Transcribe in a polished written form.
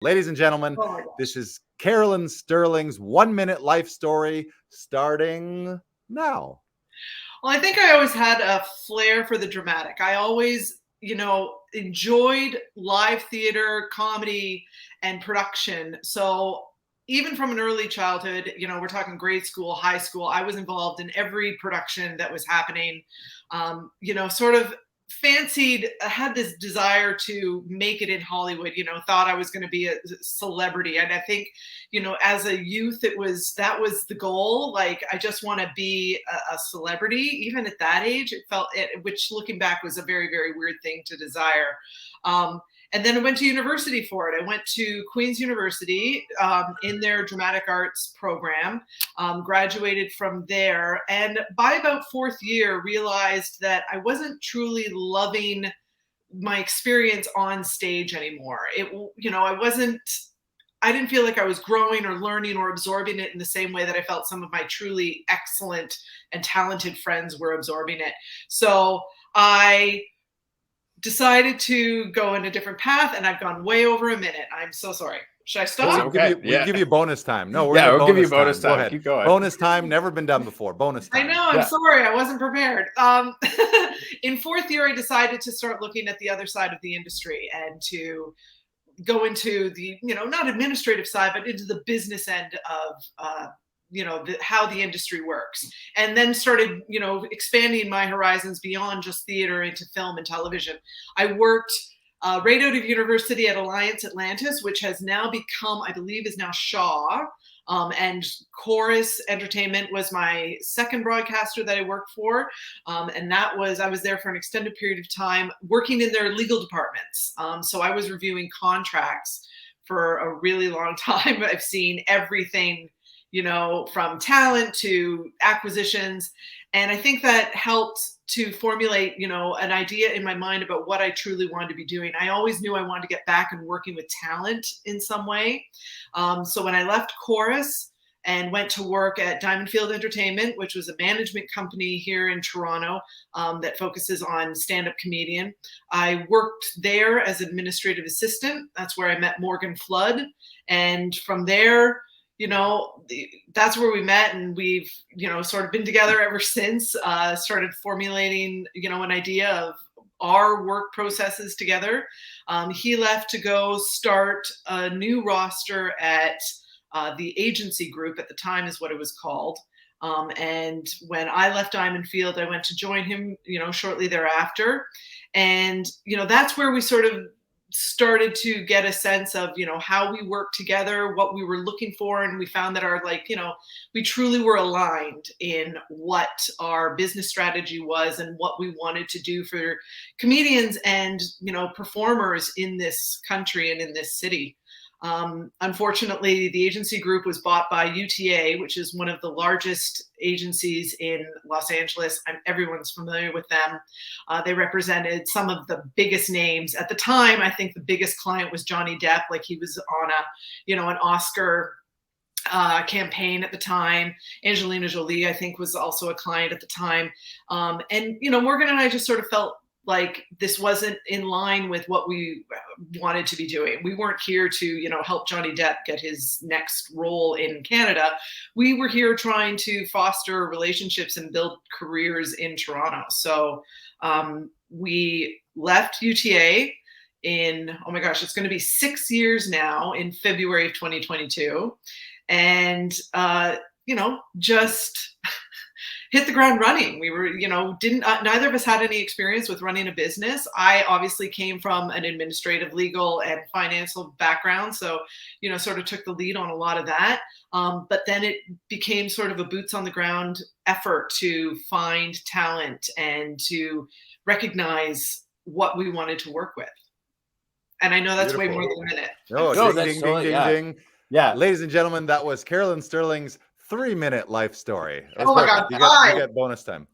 Ladies and gentlemen, Oh my God. this is Carolyn Sterling's 1 minute life story starting now. Well, I think I always had a flair for the dramatic. I always, enjoyed live theater, comedy, and production. So even from an early childhood, we're talking grade school, high school, I was involved in every production that was happening. Sort of had this desire to make it in Hollywood, thought I was going to be a celebrity. And I think, as a youth, that was the goal. Like, I just want to be a celebrity. Even at that age, which looking back was a very, very weird thing to desire. And then I went to university for it. I went to Queen's University in their dramatic arts program, graduated from there. And by about fourth year, realized that I wasn't truly loving my experience on stage anymore. I didn't feel like I was growing or learning or absorbing it in the same way that I felt some of my truly excellent and talented friends were absorbing it. So I decided to go in a different path, and I've gone way over a minute. I'm so sorry. Should I stop? We'll give you bonus time. No, we'll give you bonus time. Go ahead. Keep going. Bonus time, never been done before. Bonus time. I know. I'm sorry. I wasn't prepared. In fourth year, I decided to start looking at the other side of the industry and to go into the, not administrative side, but into the business end of how the industry works, and then started, expanding my horizons beyond just theater into film and television. I worked right out of university at Alliance Atlantis, which has now become, I believe, is now Shaw. And Chorus Entertainment was my second broadcaster that I worked for. And I was there for an extended period of time working in their legal departments. So I was reviewing contracts for a really long time. I've seen everything, from talent to acquisitions. And I think that helped to formulate, an idea in my mind about what I truly wanted to be doing. I always knew I wanted to get back and working with talent in some way. So when I left Chorus and went to work at Diamond Field Entertainment, which was a management company here in Toronto that focuses on stand-up comedian, I worked there as administrative assistant. That's where I met Morgan Flood. And from there, that's where we met, and we've, sort of been together ever since, started formulating, an idea of our work processes together. He left to go start a new roster at the agency group, at the time is what it was called. And when I left Diamond Field, I went to join him, shortly thereafter. And, that's where we sort of started to get a sense of, how we work together, what we were looking for. And we found that we truly were aligned in what our business strategy was and what we wanted to do for comedians and, performers in this country and in this city. Unfortunately, the agency group was bought by UTA, which is one of the largest agencies in Los Angeles. Everyone's familiar with them. They represented some of the biggest names at the time. I think the biggest client was Johnny Depp. Like, he was on an Oscar campaign at the time. Angelina Jolie, I think, was also a client at the time. And Morgan and I just sort of felt like this wasn't in line with what we wanted to be doing. We weren't here to, help Johnny Depp get his next role in Canada. We were here trying to foster relationships and build careers in Toronto. So we left UTA in, oh my gosh, it's going to be 6 years now in February of 2022. And, just hit the ground running. We were, neither of us had any experience with running a business. I obviously came from an administrative, legal, and financial background. So, sort of took the lead on a lot of that. But then it became sort of a boots on the ground effort to find talent and to recognize what we wanted to work with. And I know that's Beautiful. Way more than a minute. Oh, ding. Yeah. Ladies and gentlemen, that was Carolyn Sterling's 3-minute life story. Oh my God. You get bonus time.